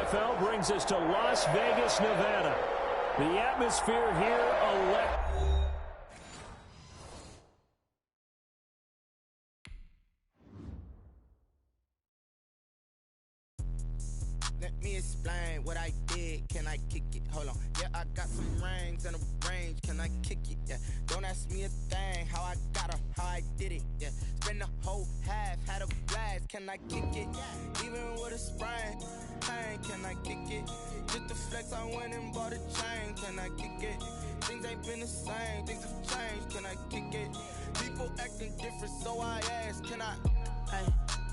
NFL brings us to Las Vegas, Nevada. The atmosphere here electric. Let me explain what I did. Can I kick it? Hold on. Yeah, I got some rings and a range. Can I kick it? Yeah. Don't ask me a thing. How I got her, how I did it. Yeah. Spend the whole half, had a blast. Can I kick it? Even with a sprain. Pain, can I kick it? Just the flex, I went and bought a chain. Can I kick it? Things ain't been the same. Things have changed. Can I kick it? People acting different, so I ask. Can I? Hey,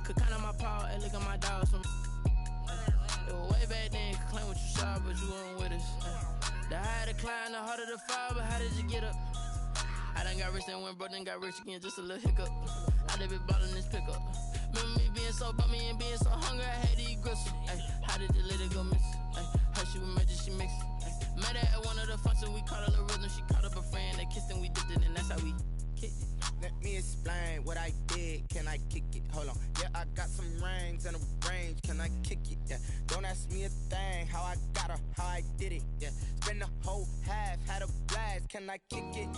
could count on my power and look at my dogs from. It was way back then, you could claim what you saw, but you weren't with us. The higher the climb, the harder the fall, but how did you get up? I done got rich and went broke, then got rich again, just a little hiccup. I done been ballin' this pickup. Remember me being so bummy and being so hungry, I had to eat gristle. Ay, how did the little go miss? Ay, her she was magic, she mixed. Met her at one of the functions, we caught a little rhythm, she caught up a friend, they kissed and we dipped it, and that's how we kicked it. Let me explain what I did. Can I kick it? Hold on. Yeah, I got some rings and a range. Can I kick it? Yeah. Don't ask me a thing. How I got her, how I did it. Yeah. Spend the whole half, had a blast. Can I kick it?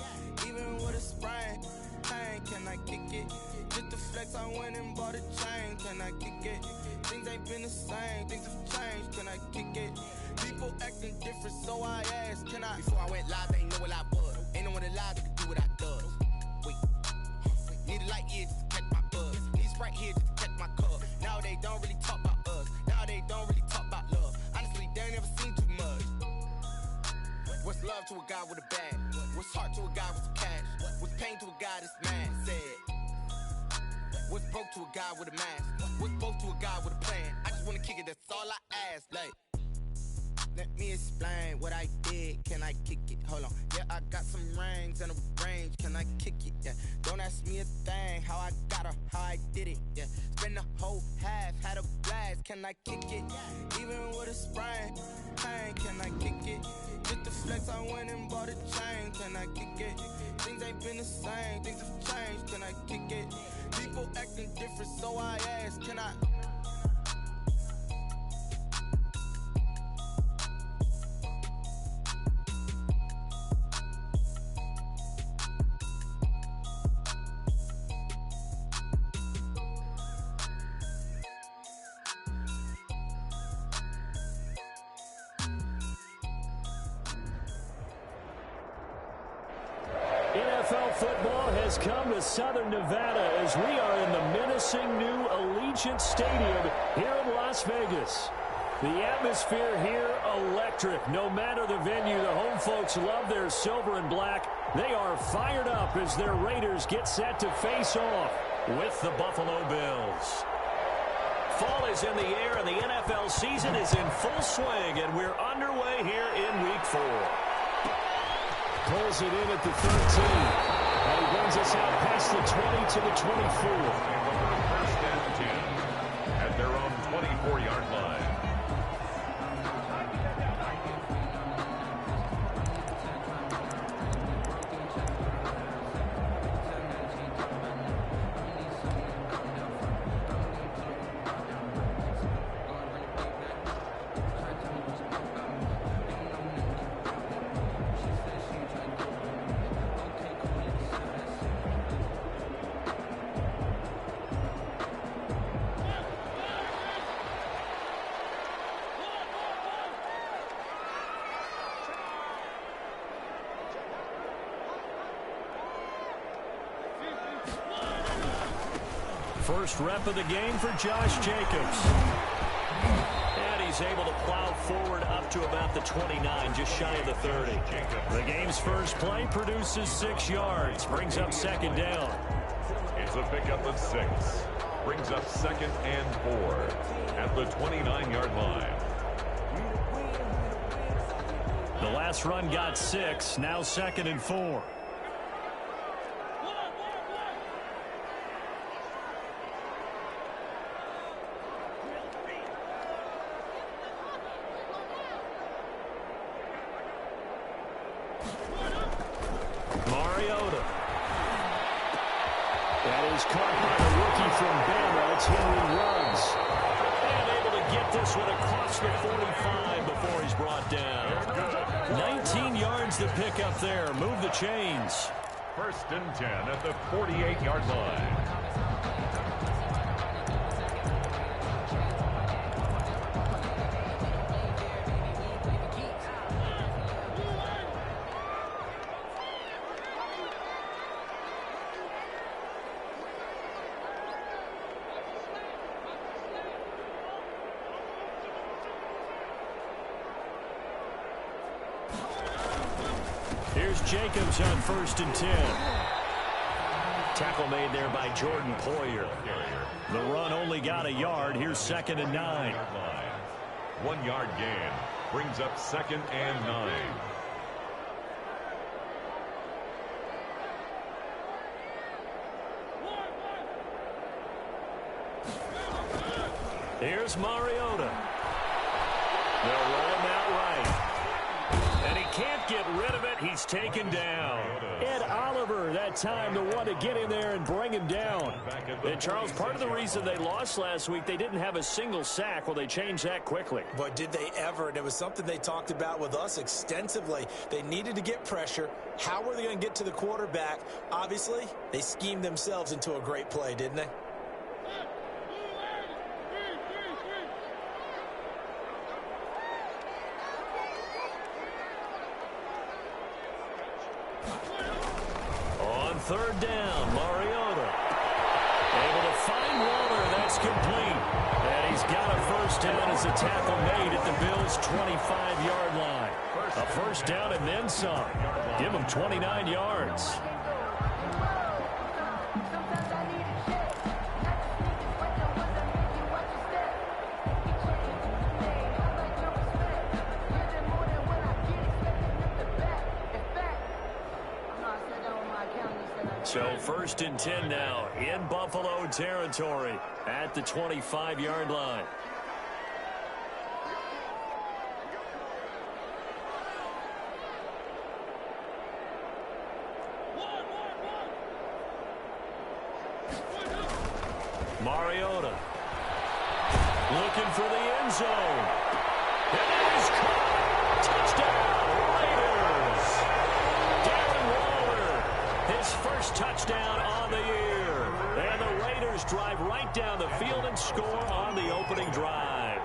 Even with a sprain. Pain, can I kick it? Just the flex, I went and bought a chain. Can I kick it? Things ain't been the same. Things have changed. Can I kick it? People acting different, so I asked. Can I? Before I went live, ain't know what I was. Ain't no one alive that could do what I does. Need a light here just to catch my buzz. Need Sprite here just to catch my cup. Now they don't really talk about us. Now they don't really talk about love. Honestly, they ain't never seen too much. What's love to a guy with a bag? What's heart to a guy with some cash? What's pain to a guy that's mad? Said. What's broke to a guy with a mask? What's both to a guy with a plan? I just wanna kick it, that's all I ask. Like, let me explain what I did. Can I kick it? Hold on. Yeah, I got some rings and a range. Can I kick it? Yeah. Don't ask me a thing. How I got her, how I did it. Yeah. Spend the whole half, had a blast. Can I kick it? Even with a sprain. Pain, can I kick it? Just the flex, I went and bought a chain. Can I kick it? Things ain't been the same. Things have changed. Can I kick it? People acting different, so I ask. Can I? NFL football has come to Southern Nevada as we are in the menacing new Allegiant Stadium here in Las Vegas. The atmosphere here electric. No matter the venue, the home folks love their silver and black. They are fired up as their Raiders get set to face off with the Buffalo Bills. Fall is in the air and the NFL season is in full swing, and we're underway here in Week 4. Pulls it in at the 13. And he brings us out past the 20 to the 24. First and 10 at their own 24-yard line. First rep of the game for Josh Jacobs. And he's able to plow forward up to about the 29, just shy of the 30. The game's first play produces 6 yards, brings up second down. It's a pickup of 6. Brings up second and 4 at the 29-yard line. The last run got 6, now second and 4. this one across the 45 before he's brought down. 19 yards to pick up there. Move the chains. 1st and 10 at the 48-yard line. Here's Jacobs on 1st and 10. Tackle made there by Jordan Poyer. The run only got a yard. Here's 2nd and 9. 1 yard gain brings up 2nd and 9. Here's Mariota. They'll roll him out right. And he can't get rid of it. He's taken down. Ed Oliver, that time, the one to get in there and bring him down. And, Charles, part of the reason they lost last week, they didn't have a single sack. Well, they changed that quickly. But did they ever? And it was something they talked about with us extensively. They needed to get pressure. How were they going to get to the quarterback? Obviously, they schemed themselves into a great play, didn't they? On 3rd down, Mariota. Able to find Waller. That's complete. And he's got a 1st down as a tackle made at the Bills' 25-yard line. A 1st down and then some. Give him 29 yards. So 1st and 10 now in Buffalo territory at the 25-yard line. Mariota looking for the end zone. It is caught. Touchdown, Raiders. Darren Waller, his 1st touchdown on the year. And the Raiders drive right down the field and score on the opening drive.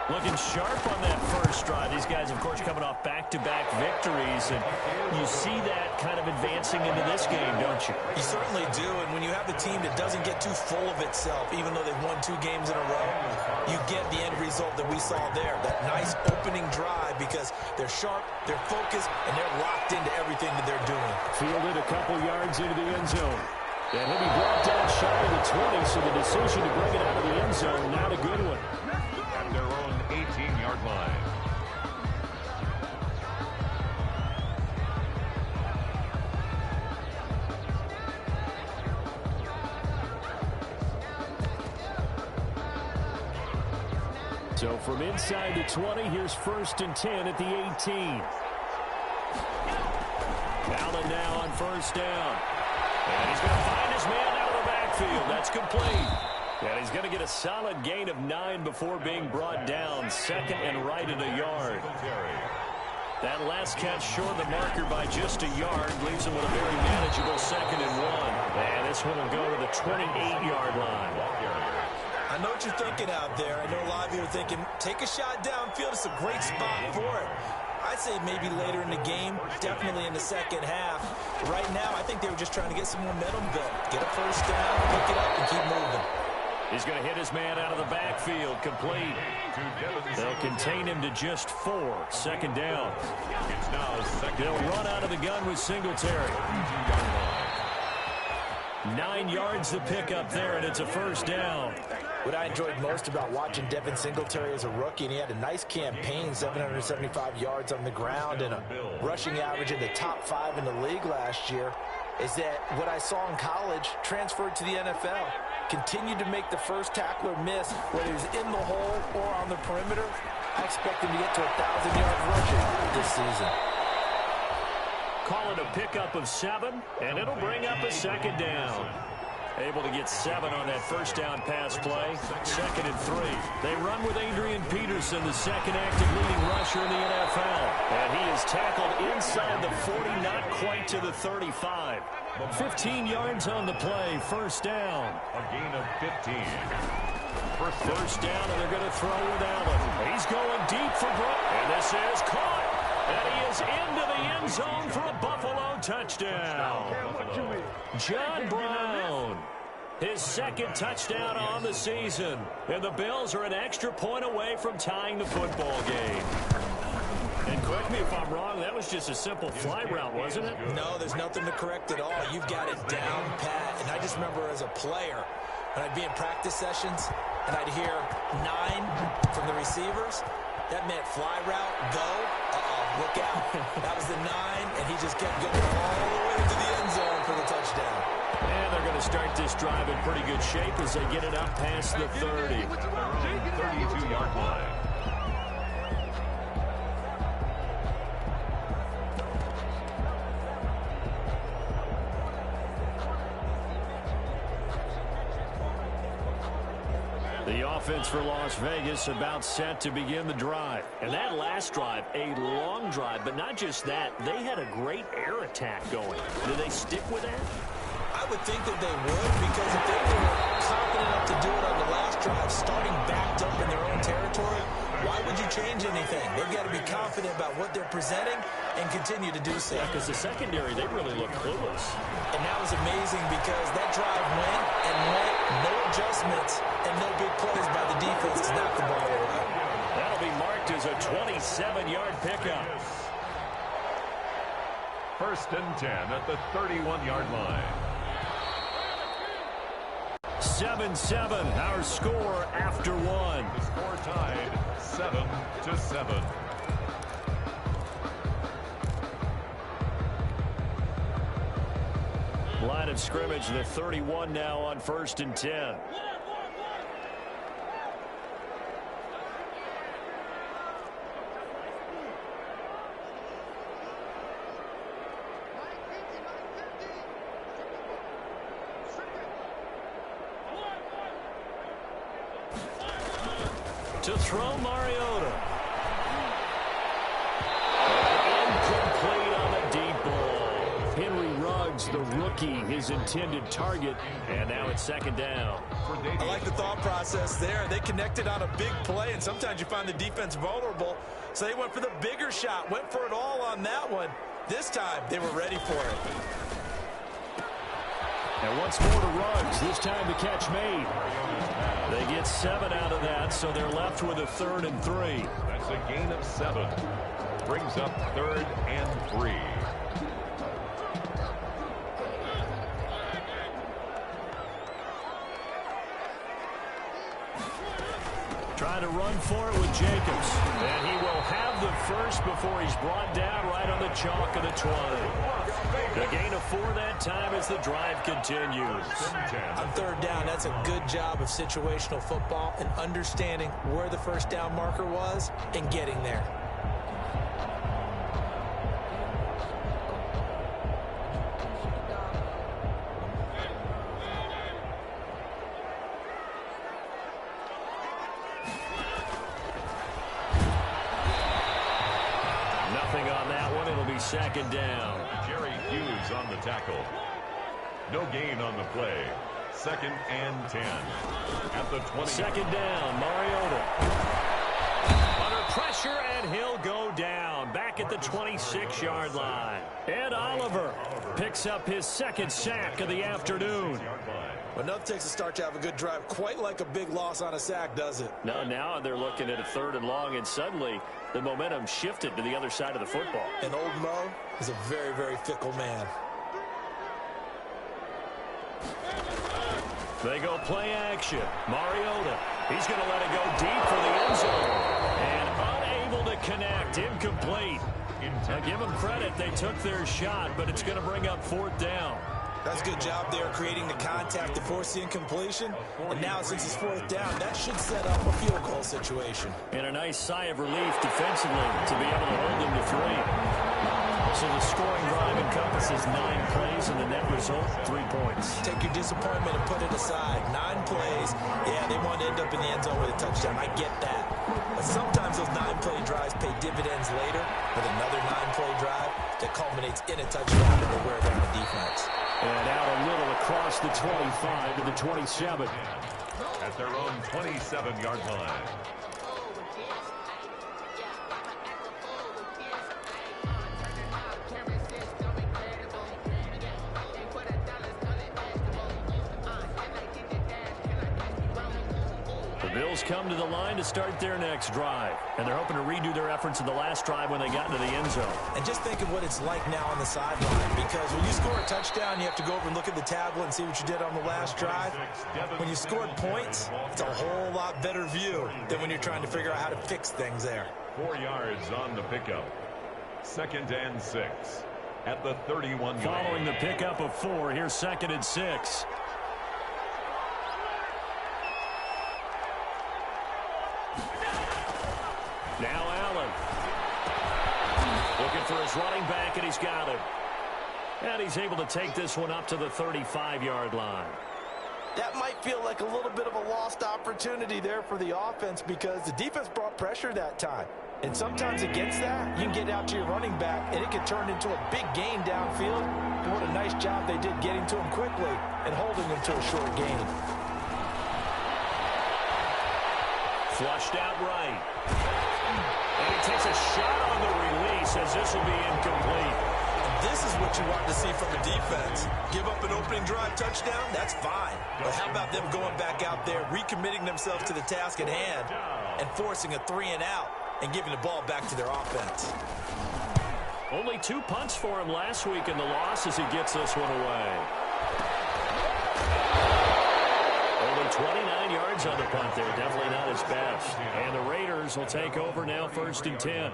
Looking sharp on that 1st drive. These guys, of course, coming off back-to-back victories. And you see that kind of advancing into this game, don't you? You certainly do. And when you have a team that doesn't get too full of itself, even though they've won 2 games in a row, you get the end result that we saw there. That nice opening drive because they're sharp, they're focused, and they're locked into everything that they're doing. Fielded a couple yards into the end zone. And he'll be brought down shy of the 20, so the decision to bring it out of the end zone, not a good one. At their own 18-yard line. So from inside the 20, here's 1st and 10 at the 18. Allen now on 1st down. And he's going to find his man out of the backfield. That's complete. And he's going to get a solid gain of 9 before being brought down. 2nd and right at a yard. That last catch short of the marker by just a yard leaves him with a very manageable 2nd and 1. And this one will go to the 28-yard line. I know what you're thinking out there. I know a lot of you are thinking, take a shot downfield. It's a great spot for it. I'd say maybe later in the game, definitely in the 2nd half. Right now, I think they were just trying to get some momentum built. Get a 1st down, pick it up, and keep moving. He's going to hit his man out of the backfield, complete. They'll contain him to just 4. 2nd down. They'll run out of the gun with Singletary. 9 yards to pick up there, and it's a 1st down. What I enjoyed most about watching Devin Singletary as a rookie, and he had a nice campaign, 775 yards on the ground and a rushing average in the top 5 in the league last year, is that what I saw in college transferred to the NFL. Continued to make the first tackler miss, whether he's in the hole or on the perimeter. I expect him to get to 1,000 yards rushing this season. Call it a pickup of 7, and it'll bring up a 2nd down. Able to get 7 on that first down pass play. 2nd and 3. They run with Adrian Peterson, the second active leading rusher in the NFL. And he is tackled inside the 40, not quite to the 35. 15 yards on the play. First down. A gain of 15. First down, and they're going to throw with Allen. He's going deep for Brook. And this is caught. And he is into the end zone for a Buffalo touchdown. John Brown, his 2nd touchdown on the season. And the Bills are an extra point away from tying the football game. And correct me if I'm wrong, that was just a simple fly route, wasn't it? No, there's nothing to correct at all. You've got it down pat. And I just remember as a player, when I'd be in practice sessions, and I'd hear 9 from the receivers, that meant fly route, go, look out. That was the 9, and he just kept going all the way to the end zone for the touchdown. And they're going to start this drive in pretty good shape as they get it up past the 30. 32-yard line. The offense for Las Vegas about set to begin the drive. And that last drive, a long drive, but not just that. They had a great air attack going. Do they stick with that? I would think that they would, because if they were confident enough to do it on the last drive, starting backed up in their own territory, why would you change anything? They've got to be confident about what they're presenting and continue to do so. Yeah, because the secondary, they really look clueless. And that was amazing because that drive went and went, no adjustments, and no big plays by the defense to knock the ball away. That'll be marked as a 27-yard pickup. 1st and 10 at the 31-yard line. 7-7, our score after 1. The score tied 7-7. Line of scrimmage, the 31 now on 1st and 10. To throw Mariota. Incomplete on the deep ball. Henry Ruggs, the rookie, his intended target. And now it's 2nd down. I like the thought process there. They connected on a big play, and sometimes you find the defense vulnerable. So they went for the bigger shot, went for it all on that one. This time, they were ready for it. And once more to Ruggs, this time the catch made. They get 7 out of that, so they're left with a 3rd and 3. That's a gain of 7. Brings up 3rd and 3. Trying to run for it with Jacobs. And he will have the first before he's brought down right on the chalk of the 20. A gain of 4 that time as the drive continues. On 3rd down, that's a good job of situational football and understanding where the first down marker was and getting there. Nothing on that one. It'll be 2nd down. Jerry Hughes on the tackle. No gain on the play. 2nd and 10. At the 20. 2nd down, Mariota. Under pressure, and he'll go down. Back at the 26-yard line. Ed Oliver picks up his 2nd sack of the afternoon. Well, nothing takes a start to have a good drive quite like a big loss on a sack, does it? No, now they're looking at a 3rd and long, and suddenly the momentum shifted to the other side of the football. And old Mo is a very, very fickle man. They go play action. Mariota. He's going to let it go deep for the end zone. And unable to connect. Incomplete. Now give them credit. They took their shot, but it's going to bring up 4th down. That's a good job there creating the contact to force the incompletion. And now since it's 4th down, that should set up a field goal situation. And a nice sigh of relief defensively to be able to hold them to 3. So the scoring drive encompasses 9 plays, and the net result, 3 points. Take your disappointment and put it aside. 9 plays. Yeah, they want to end up in the end zone with a touchdown. I get that. But sometimes those 9-play drives pay dividends later with another 9-play drive that culminates in a touchdown, and they wear down the defense. And out a little across the 25 to the 27. At their own 27-yard line. The Bills come to the line to start their next drive. And they're hoping to redo their efforts in the last drive when they got into the end zone. And just think of what it's like now on the sideline, because when you score a touchdown, you have to go over and look at the tablet and see what you did on the last drive. When you scored points, it's a whole lot better view than when you're trying to figure out how to fix things there. 4 yards on the pickup. 2nd and 6 at the 31. Following the pickup of 4, here's 2nd and 6. Now Allen. Looking for his running back, and he's got it. And he's able to take this one up to the 35-yard line. That might feel like a little bit of a lost opportunity there for the offense, because the defense brought pressure that time. And sometimes against that, you can get out to your running back, and it can turn into a big gain downfield. And what a nice job they did getting to him quickly and holding him to a short gain. Flushed out right. And he takes a shot on the release, as this will be incomplete. This is what you want to see from a defense. Give up an opening drive touchdown, that's fine. But how about them going back out there, recommitting themselves to the task at hand, and forcing a 3-and-out and giving the ball back to their offense. Only 2 punts for him last week in the loss as he gets this one away. Only 29 yards on the punt there. Definitely not his best. And the Raiders will take over now, 1st and 10.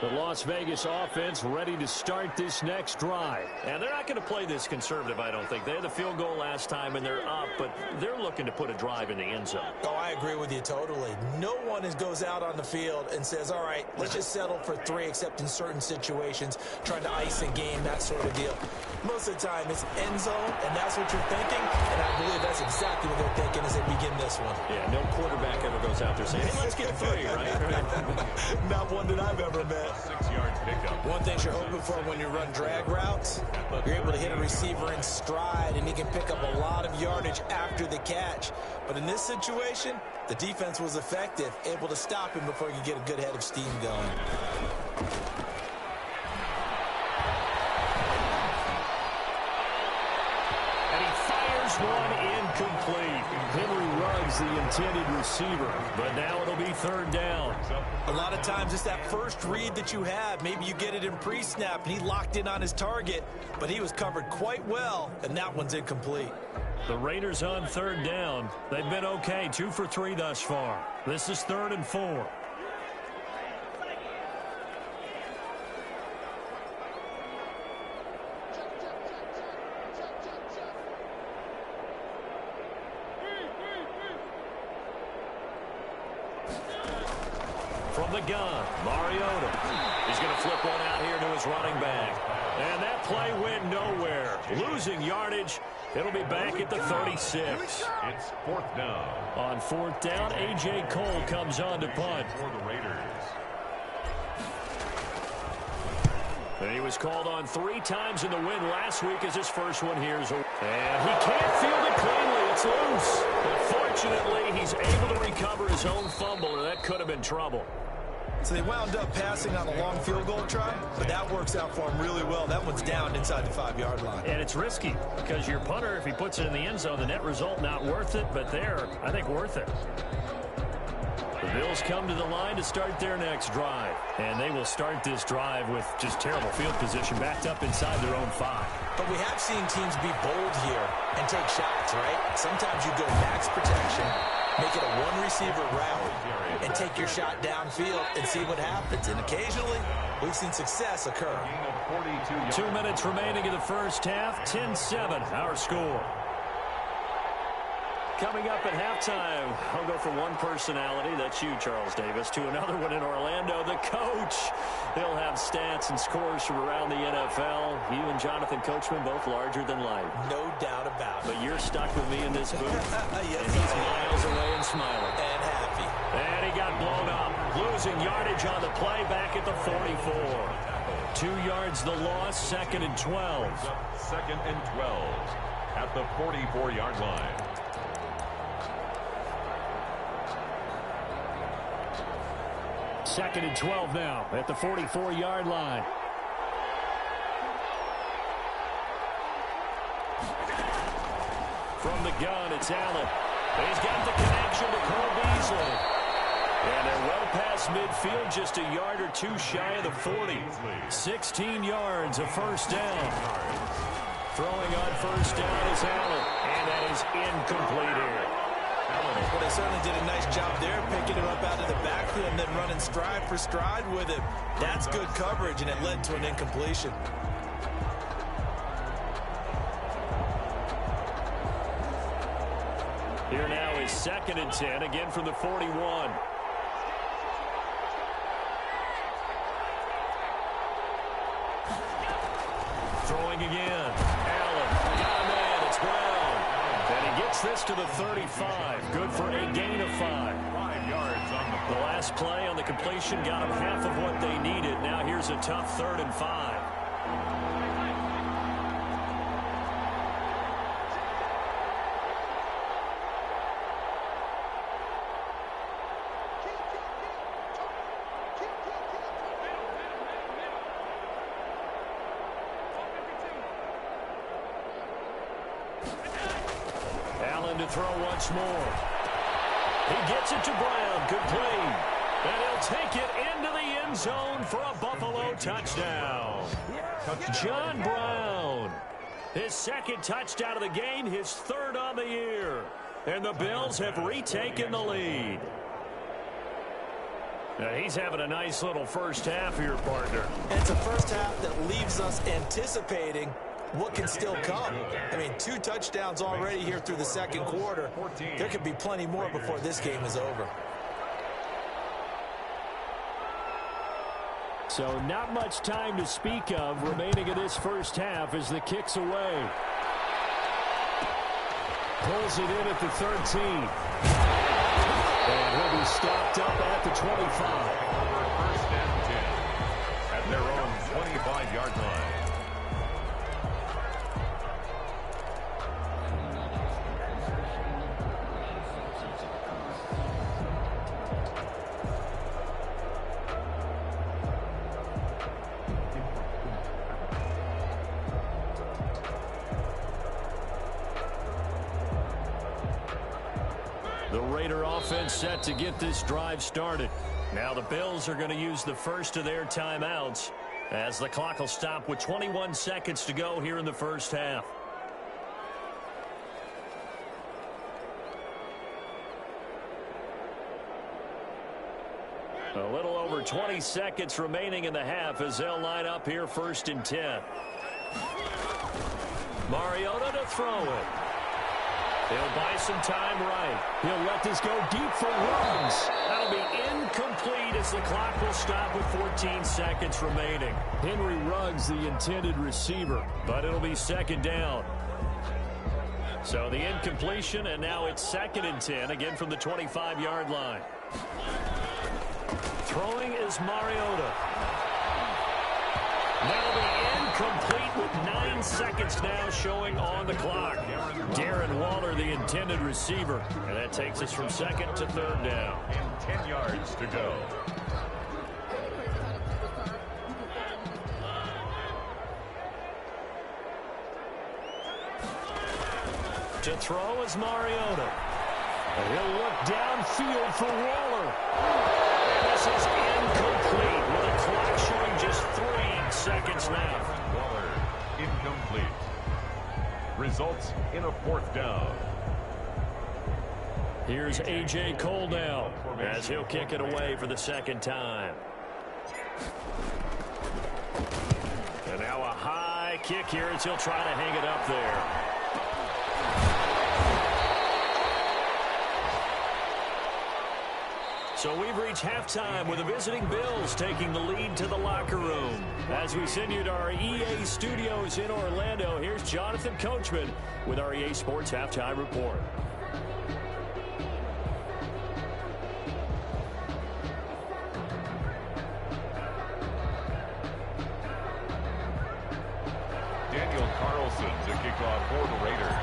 The Las Vegas offense ready to start this next drive. And they're not going to play this conservative, I don't think. They had the field goal last time, and they're up, but they're looking to put a drive in the end zone. Oh, I agree with you totally. No one goes out on the field and says, all right, let's just settle for 3, except in certain situations, trying to ice a game, that sort of deal. Most of the time, it's end zone, and that's what you're thinking, and I believe that's exactly what they're thinking as they begin this one. Yeah, no quarterback ever goes out there saying, hey, let's get 3, right? Not one that I've ever met. 6-yard pickup. One thing you're hoping for when you run drag routes, you're able to hit a receiver in stride, and he can pick up a lot of yardage after the catch. But in this situation, the defense was effective, able to stop him before he could get a good head of steam going. And he fires one incomplete. Henry Ruggs, the intended receiver, but now it'll be 3rd down. A lot of times it's that first read that you have. Maybe you get it in pre-snap, and he locked in on his target, but he was covered quite well, and that one's incomplete. The Raiders on 3rd down. They've been okay, 2 for 3 thus far. This is 3rd and 4. From the gun, Mariota. He's going to flip one out here to his running back. And that play went nowhere. Losing yardage. It'll be back at the 36. It's 4th down. On 4th down, A.J. Cole comes on to punt. For the Raiders. And he was called on 3 times in the win last week as his first one here. And he can't field it cleanly. It's loose. But fortunately, he's able to recover his own fumble, or that could have been trouble. So they wound up passing on a long field goal try, but that works out for him really well. That one's down inside the 5-yard line. And it's risky because your punter, if he puts it in the end zone, the net result not worth it, but there, I think worth it. The Bills come to the line to start their next drive. And they will start this drive with just terrible field position backed up inside their own 5. But we have seen teams be bold here and take shots, right? Sometimes you go max protection, Make it a one-receiver route and take your shot downfield and see what happens. And occasionally, we've seen success occur. 2 minutes remaining in the first half. 10-7, our score. Coming up at halftime, I'll go from one personality, that's you, Charles Davis, to another one in Orlando, the coach. He'll have stats and scores from around the NFL. You and Jonathan Coachman, both larger than life. No doubt about it. But you're stuck with me in this booth. Yes, and he's miles away and smiling. And happy. And he got blown up. Losing yardage on the play back at the 44. 2 yards the loss, 2nd and 12. 2nd and 12 at the 44-yard line. Second and 12 now at the 44-yard line. From the gun, it's Allen. He's got the connection to Cole Beasley. And they're well past midfield, just a yard or two shy of the 40. 16 yards, a first down. Throwing on first down is Allen. And that is incomplete here. Well, they certainly did a nice job there, picking him up out of the backfield and then running stride for stride with him. That's good coverage, and it led to an incompletion. Here now is 2nd and 10, again from the 41. Throwing again. Allen. Got a man. It's Brown. And he gets this to the 35. Good for a gain of 5. 5 yards on The last play on the completion got them half of what they needed. Now here's a tough 3rd and 5. To throw once more. He gets it to Brown. Good play. And he'll take it into the end zone for a Buffalo touchdown. John Brown. His 2nd touchdown of the game, his 3rd on the year. And the Bills have retaken the lead. Now he's having a nice little first half here, partner. And it's a first half that leaves us anticipating what can still come. I mean, 2 touchdowns already here through the 2nd quarter. There could be plenty more before this game is over. So not much time to speak of remaining in this first half as the kick's away. Pulls it in at the 13. And he'll be stopped up at the 25. First and 10 at their own 25-yard line. The Raider offense set to get this drive started. Now the Bills are going to use the first of their timeouts as the clock will stop with 21 seconds to go here in the first half. A little over 20 seconds remaining in the half as they'll line up here 1st and 10. Mariota to throw it. He'll buy some time right. He'll let this go deep for Ruggs. That'll be incomplete as the clock will stop with 14 seconds remaining. Henry Ruggs, the intended receiver, but it'll be 2nd down. So the incompletion, and now it's 2nd and 10, again from the 25-yard line. Throwing is Mariota. That'll be incomplete with 9 seconds now showing on the clock. Darren Waller, the intended receiver. And that takes us from 2nd to 3rd down. And 10 yards to go. To throw is Mariota. And he'll look downfield for Waller. This is incomplete with a clock showing just 3 seconds now. Waller, incomplete. Results in a 4th down. Here's A.J. Cole now as he'll kick it away for the second time. And now a high kick here as he'll try to hang it up there. So we've reached halftime with the visiting Bills taking the lead to the locker room. As we send you to our EA studios in Orlando, here's Jonathan Coachman with our EA Sports Halftime Report. Daniel Carlson to kick off for the Raiders.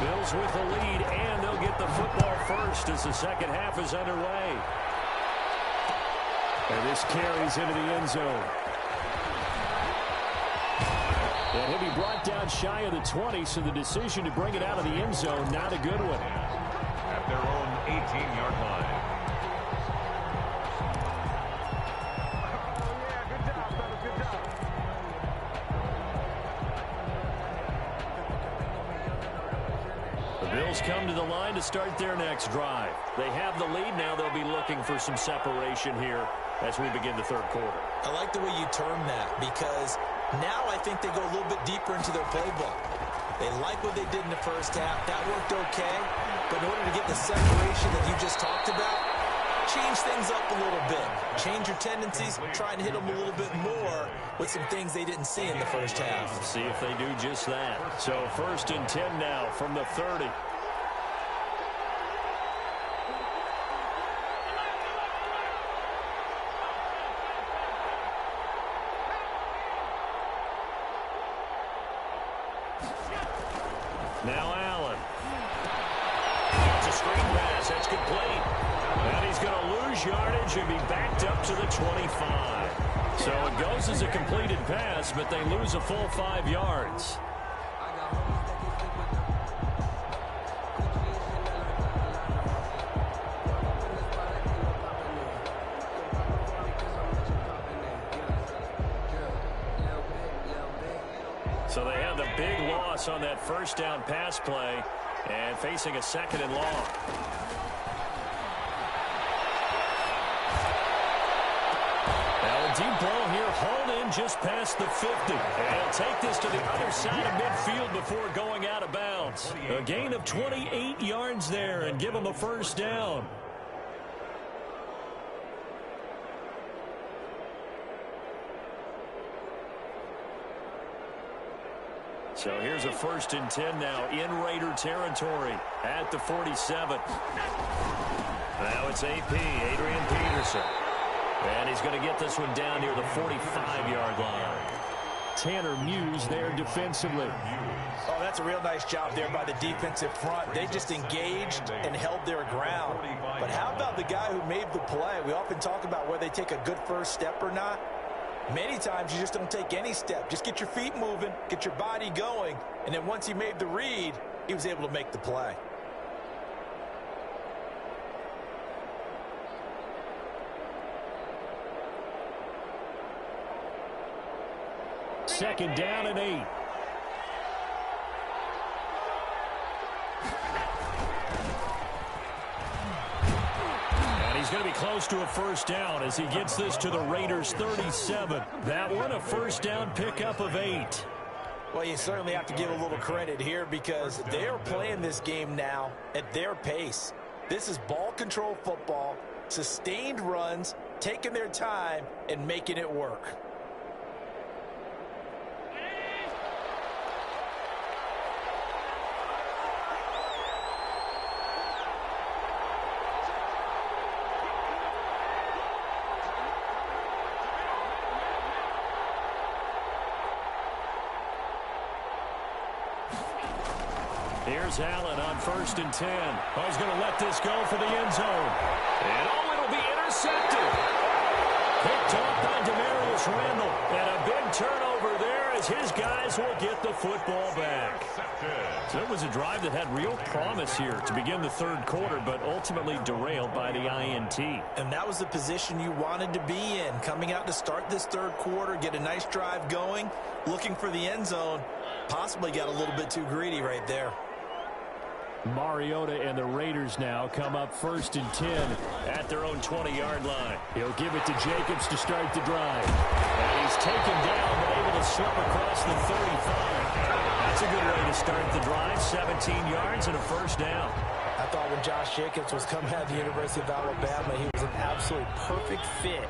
Bills with the lead, and they'll get the football first as the second half is underway. And this carries into the end zone. And he'll be brought down shy of the 20, so the decision to bring it out of the end zone, not a good one. At their own 18-yard line. Bills come to the line to start their next drive. They have the lead. Now they'll be looking for some separation here as we begin the third quarter. I like the way you term that, because now I think they go a little bit deeper into their playbook. They like what they did in the first half. That worked okay. But in order to get the separation that you just talked about, change things up a little bit. Change your tendencies, try and hit them a little bit more with some things they didn't see in the first half. See if they do just that. So 1st and 10 now from the 30. Now Allen. It's a screen pass. That's complete. And he's going to lose yardage and be backed up to the 25. So it goes as a completed pass, but they lose a full 5 yards. So they have the big loss on that first down pass play and facing a 2nd and long. Now a deep ball here, hauled in just past the 50. And he'll take this to the other side of midfield before going out of bounds. A gain of 28 yards there and give him a first down. So here's a 1st and 10 now in Raider territory at the 47. Now it's AP, Adrian Peterson. And he's going to get this one down near the 45-yard line. Tanner Muse there defensively. Oh, that's a real nice job there by the defensive front. They just engaged and held their ground. But how about the guy who made the play? We often talk about whether they take a good first step or not. Many times you just don't take any step. Just get your feet moving, get your body going, and then once he made the read, he was able to make the play. Second down and 8. He's going to be close to a first down as he gets this to the Raiders' 37. That one, a first down pickup of 8. Well, you certainly have to give a little credit here because they are playing this game now at their pace. This is ball control football, sustained runs, taking their time, and making it work. Here's Allen on 1st and 10. Oh, he's going to let this go for the end zone. And oh, it'll be intercepted. Picked off by Demarius Randall. And a big turnover there as his guys will get the football back. So it was a drive that had real promise here to begin the third quarter, but ultimately derailed by the INT. And that was the position you wanted to be in. Coming out to start this third quarter, get a nice drive going, looking for the end zone. Possibly got a little bit too greedy right there. Mariota and the Raiders now come up 1st and 10 at their own 20-yard line. He'll give it to Jacobs to start the drive. And he's taken down but able to slip across the 35. That's a good way to start the drive. 17 yards and a first down. I thought when Josh Jacobs was coming out of the University of Alabama, he was an absolute perfect fit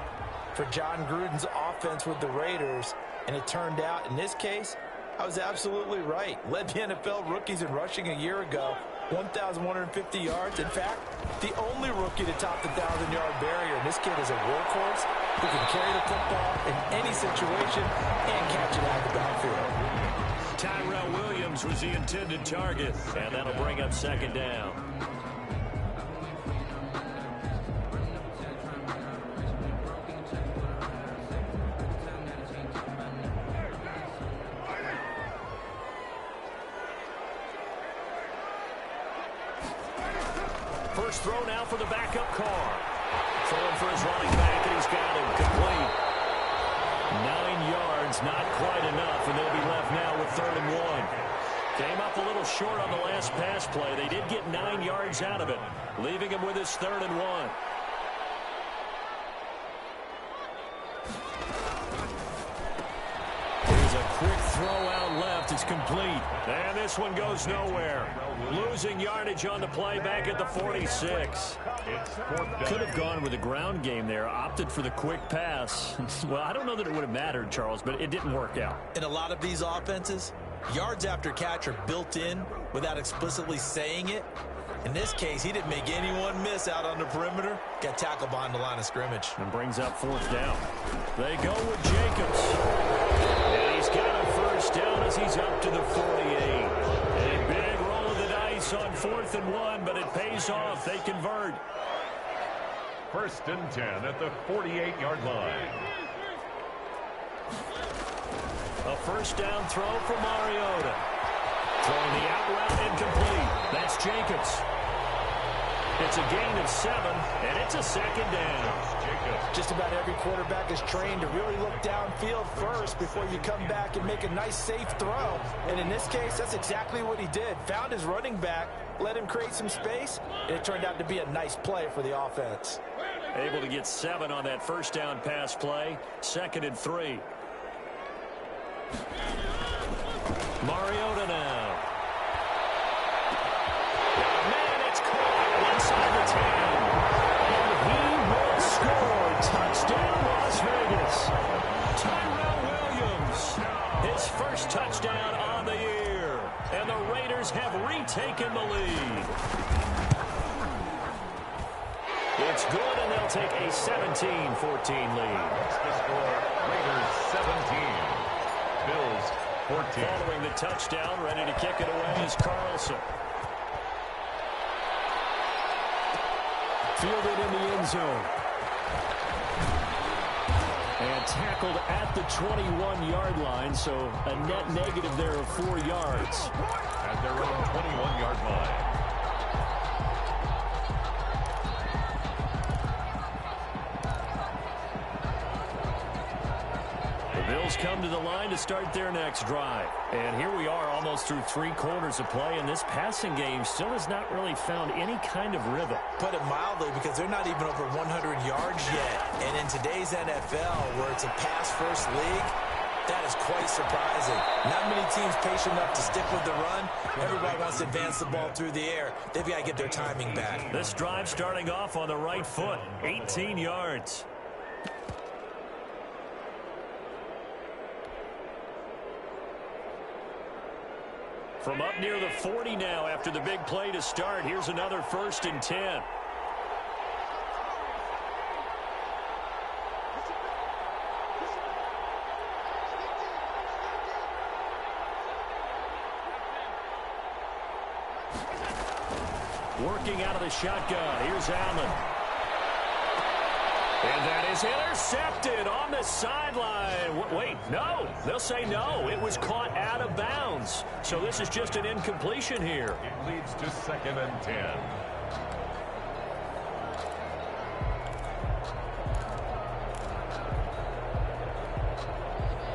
for John Gruden's offense with the Raiders. And it turned out, in this case, I was absolutely right. Led the NFL rookies in rushing a year ago. 1,150 yards. In fact, the only rookie to top the 1,000-yard barrier. And this kid is a workhorse who can carry the football in any situation and catch it out of the backfield. Tyrell Williams was the intended target, and that'll bring up 2nd down. First throw now for the backup Carr. Throwing for his running back, and he's got him complete. 9 yards, not quite enough, and they'll be left now with 3rd and 1. Came up a little short on the last pass play. They did get 9 yards out of it, leaving him with his 3rd and 1. Here's a quick throw out left. It's complete. And this one goes nowhere. Losing yardage on the play back at the 46. Could have gone with a ground game there. Opted for the quick pass. Well, I don't know that it would have mattered, Charles, but it didn't work out. In a lot of these offenses, yards after catch are built in without explicitly saying it. In this case, he didn't make anyone miss out on the perimeter. Got tackled behind the line of scrimmage. And brings up 4th down. They go with Jacobs. And he's got a first down as he's up to the 48. A big roll of the dice on 4th and 1, but it pays off. They convert. 1st and 10 at the 48-yard line. A first down throw for Mariota. Throwing the out route incomplete. That's Jacobs. It's a gain of 7, and it's a 2nd down. Just about every quarterback is trained to really look downfield first before you come back and make a nice, safe throw. And in this case, that's exactly what he did. Found his running back, let him create some space, and it turned out to be a nice play for the offense. Able to get 7 on that first down pass play. 2nd and 3. Mariota now. Man, it's caught inside the 10. And he will score. Touchdown, Las Vegas. Tyrell Williams, his first touchdown on the year. And the Raiders have retaken the lead. It's good, and they'll take a 17-14 lead. That's the score. Raiders 17. Bills 14. Following the touchdown, ready to kick it away is Carlson. Fielded in the end zone. And tackled at the 21-yard line, so a net negative there of 4 yards. At their own 21-yard line. Bills come to the line to start their next drive. And here we are almost through 3 quarters of play, and this passing game still has not really found any kind of rhythm. Put it mildly, because they're not even over 100 yards yet. And in today's NFL, where it's a pass-first league, that is quite surprising. Not many teams patient enough to stick with the run. Everybody wants to advance the ball through the air. They've got to get their timing back. This drive starting off on the right foot, 18 yards. From up near the 40 now after the big play to start. Here's another 1st and 10. Working out of the shotgun. Here's Allen. And that is intercepted on the sideline. Wait, no. They'll say no. It was caught out of bounds. So this is just an incompletion here. It leads to 2nd and 10.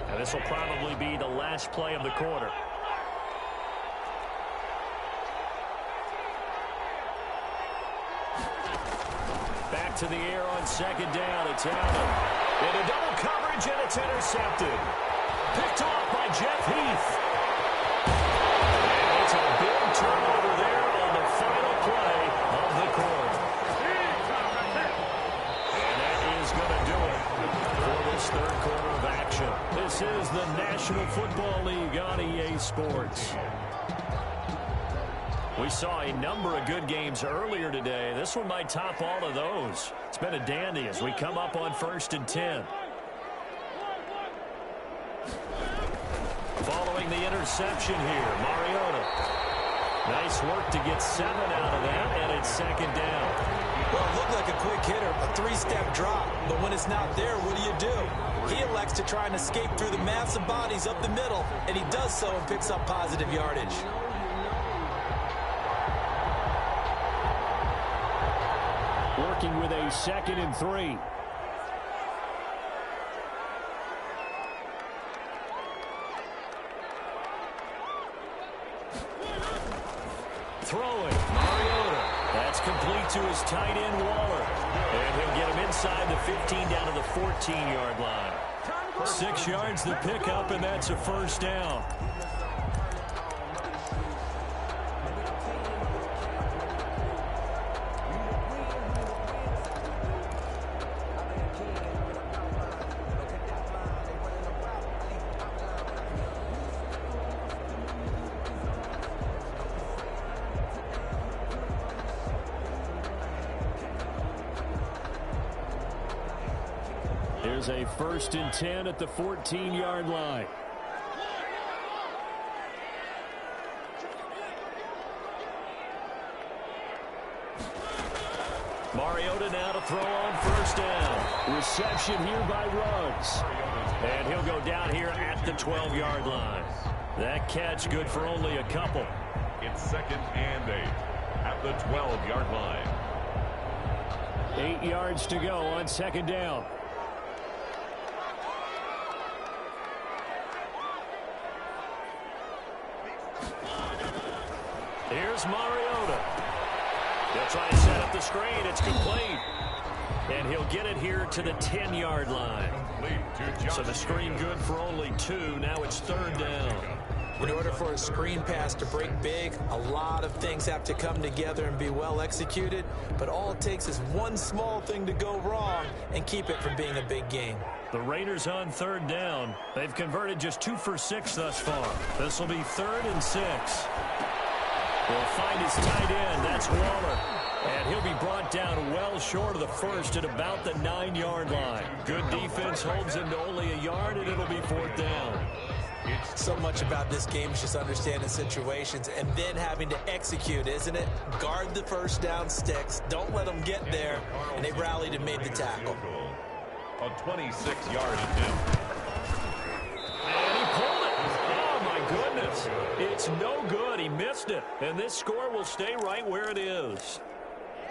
And this will probably be the last play of the quarter. back to the air on second down. It's Allen. Into double coverage, and it's intercepted. Picked off by Jeff Heath. And it's a big turnover there on the final play of the quarter. And that is going to do it for this third quarter of action. This is the National Football League on EA Sports. We saw a number of good games earlier today. This one might top all of those. It's been a dandy as we come up on 1st and 10. Following the interception here, Mariota. Nice work to get 7 out of that, and it's second down. Well, it looked like a quick hitter, a 3-step drop. But when it's not there, what do? He elects to try and escape through the massive bodies up the middle, and he does so and picks up positive yardage. Working with a 2nd and 3. Throwing, Mariota. That's complete to his tight end, Waller. And he'll get him inside the 15 down to the 14-yard line. 6 yards the pickup, and that's a first down. Here's a 1st and 10 at the 14-yard line. Mariota now to throw on 1st down. Reception here by Ruggs. And he'll go down here at the 12-yard line. That catch good for only a couple. It's 2nd and 8 at the 12-yard line. 8 yards to go on 2nd down. Here's Mariota. They'll try to set up the screen. It's complete. And he'll get it here to the 10-yard line. So the screen good for only 2. Now it's 3rd down. In order for a screen pass to break big, a lot of things have to come together and be well executed. But all it takes is one small thing to go wrong and keep it from being a big game. The Raiders on 3rd down. They've converted just 2 for 6 thus far. This will be 3rd and 6. Will find his tight end. That's Waller. And he'll be brought down well short of the first at about the 9-yard line. Good defense holds him to only a yard, and it'll be 4th down. So much about this game is just understanding situations and then having to execute, isn't it? Guard the first down sticks. Don't let them get there. And they rallied and made the tackle. A 26-yard attempt. And he pulled it. Oh, my goodness. It's no good. He missed it. And this score will stay right where it is.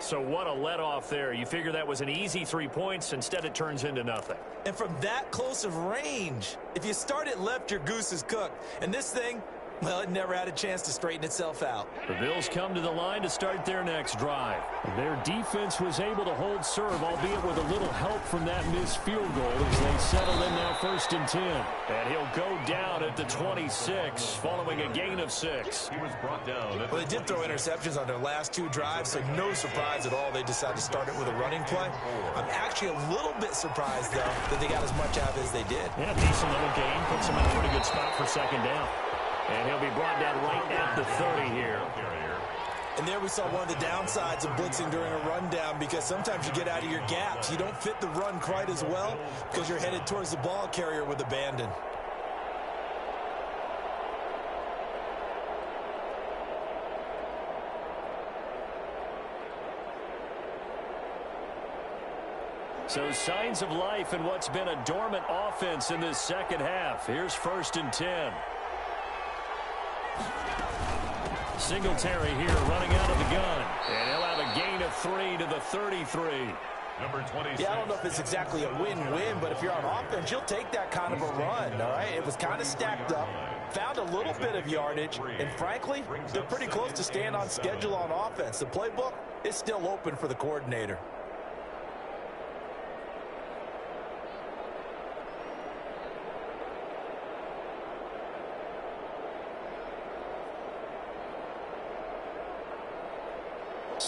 So what a let-off there. You figure that was an easy 3 points. Instead, it turns into nothing. And from that close of range, if you start it left, your goose is cooked. And this thing, well, it never had a chance to straighten itself out. The Bills come to the line to start their next drive. Their defense was able to hold serve, albeit with a little help from that missed field goal as they settle in now 1st and 10. And he'll go down at the 26 following a gain of 6. He was brought down. Well, they did throw interceptions on their last 2 drives, so no surprise at all they decided to start it with a running play. I'm actually a little bit surprised, though, that they got as much out as they did. Yeah, decent little gain. Puts them in a pretty good spot for 2nd down. And he'll be brought down right at the 30 here. And there we saw one of the downsides of blitzing during a rundown, because sometimes you get out of your gaps. You don't fit the run quite as well because you're headed towards the ball carrier with abandon. So signs of life in what's been a dormant offense in this second half. Here's 1st and 10. Singletary here running out of the gun. And he'll have a gain of 3 to the 33. Number 26. Yeah, I don't know if it's exactly a win-win, but if you're on offense, you'll take that kind of a run, all right? It was kind of stacked up, found a little bit of yardage, and frankly, they're pretty close to staying on schedule on offense. The playbook is still open for the coordinator.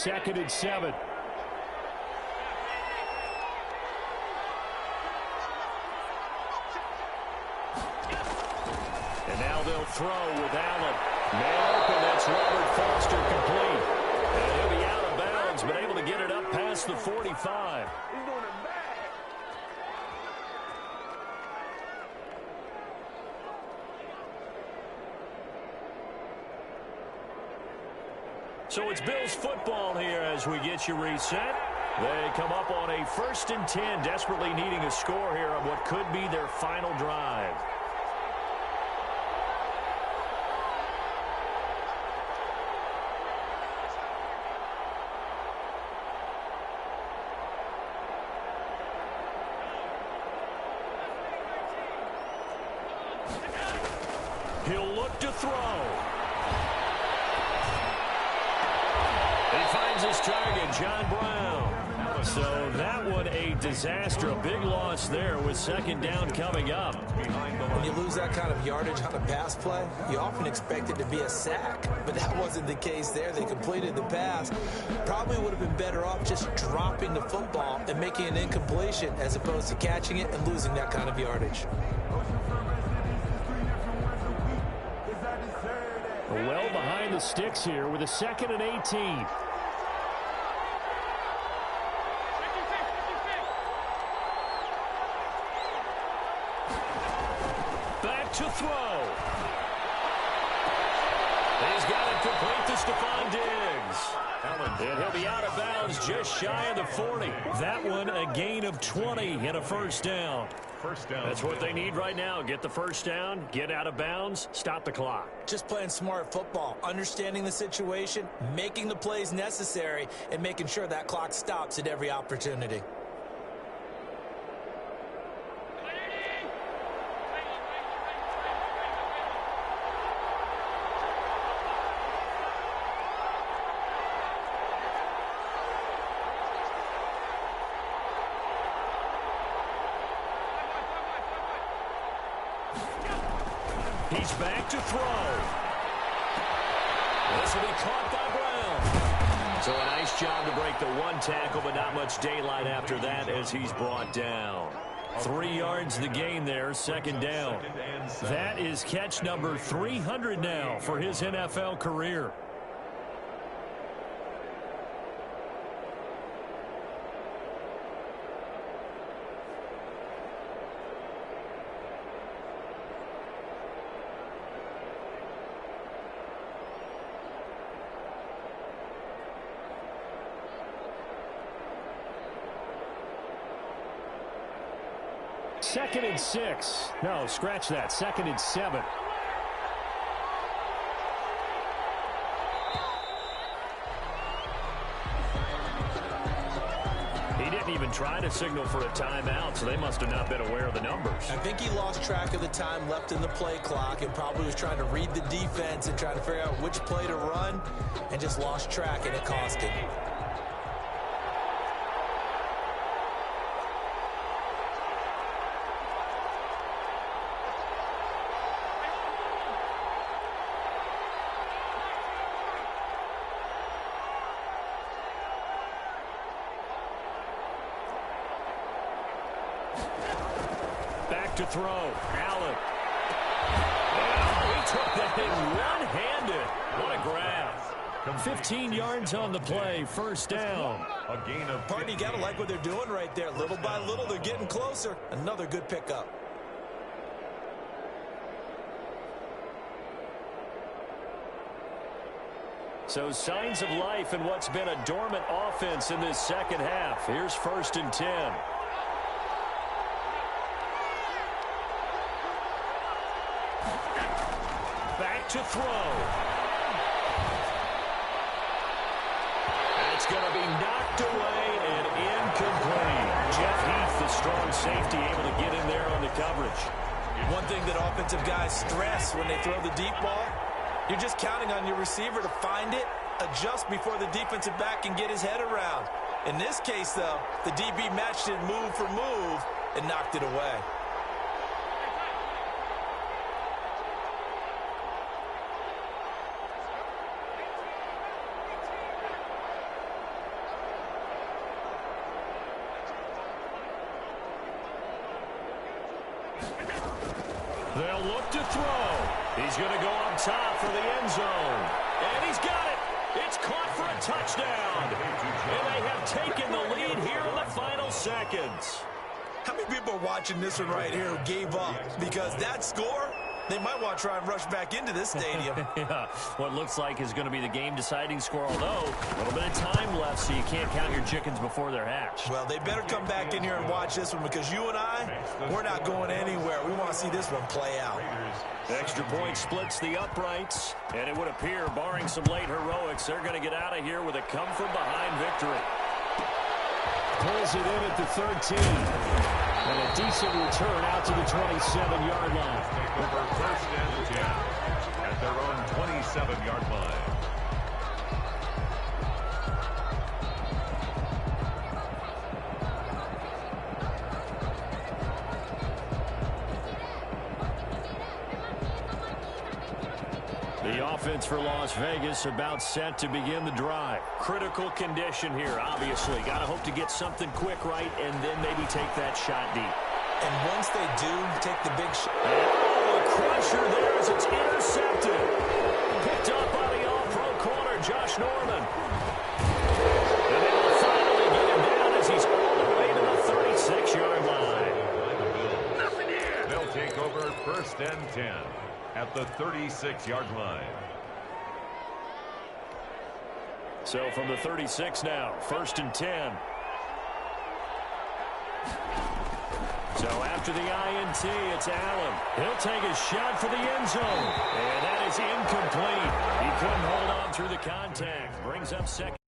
2nd and 7. And now they'll throw with Allen. Man open, that's Robert Foster complete. And he'll be out of bounds, but able to get it up past the 45. So it's Bills football here as we get you reset. They come up on a 1st and 10, desperately needing a score here on what could be their final drive. He'll look to throw. He finds his target, John Brown. So that one a disaster, a big loss there with 2nd down coming up. When you lose that kind of yardage on a pass play, you often expect it to be a sack, but that wasn't the case there. They completed the pass. Probably would have been better off just dropping the football and making an incompletion as opposed to catching it and losing that kind of yardage. Well behind the sticks here with a 2nd and 18. Back to throw. He's got it complete to Stephon Diggs. And he'll be out of bounds just shy of the 40. That one a gain of 20 and a 1st down. That's what they need right now. Get the 1st down, get out of bounds, stop the clock. Just playing smart football, understanding the situation, making the plays necessary, and making sure that clock stops at every opportunity. He's back to throw. This will be caught by Brown. So a nice job to break the 1 tackle, but not much daylight after that as he's brought down. 3 yards the gain there, 2nd down. That is catch number 300 now for his NFL career. Second and 6. No, scratch that. 2nd and 7. He didn't even try to signal for a timeout, so they must have not been aware of the numbers. I think he lost track of the time left in the play clock and probably was trying to read the defense and trying to figure out which play to run and just lost track, and it cost him. To throw. Allen. He took that thing one-handed. What a grab. 15 yards on the play. 1st down. A gain of Party, you gotta like what they're doing right there. Little by little, they're getting closer. Another good pickup. So signs of life in what's been a dormant offense in this 2nd half. Here's 1st and 10. To throw. That's going to be knocked away and incomplete. Jeff Heath, the strong safety, able to get in there on the coverage. One thing that offensive guys stress when they throw the deep ball, you're just counting on your receiver to find it, adjust before the defensive back can get his head around. In this case, though, the DB matched it move for move and knocked it away. look to throw. He's going to go up top for the end zone. And he's got it. It's caught for a touchdown. And they have taken the lead here in the final seconds. How many people are watching this one right here who gave up? Because that score, they might want to try and rush back into this stadium. Yeah, what looks like is going to be the game-deciding score, although a little bit of time left, so you can't count your chickens before they're hatched. Well, they better come back in here and watch this one, because you and I, we're not going anywhere. We want to see this one play out. Extra point splits the uprights, and it would appear, barring some late heroics, they're going to get out of here with a come-from-behind victory. Pulls it in at the 13. And a decent return out to the 27-yard line. Take over first and 10 at their own 27-yard line. The offense for Las Vegas about set to begin the drive. Critical condition here, obviously. Got to hope to get something quick right and then maybe take that shot deep. And once they do take the big shot. Oh, a crusher there as it's intercepted. Picked up by the all-pro corner, Josh Norman. And they will finally get him down as he's all the way to the 36-yard line. They'll take over first and 10 at the 36-yard line. So from the 36 now, first and 10. So after the INT, it's Allen. He'll take a shot for the end zone. And that is incomplete. He couldn't hold on through the contact. Brings up second.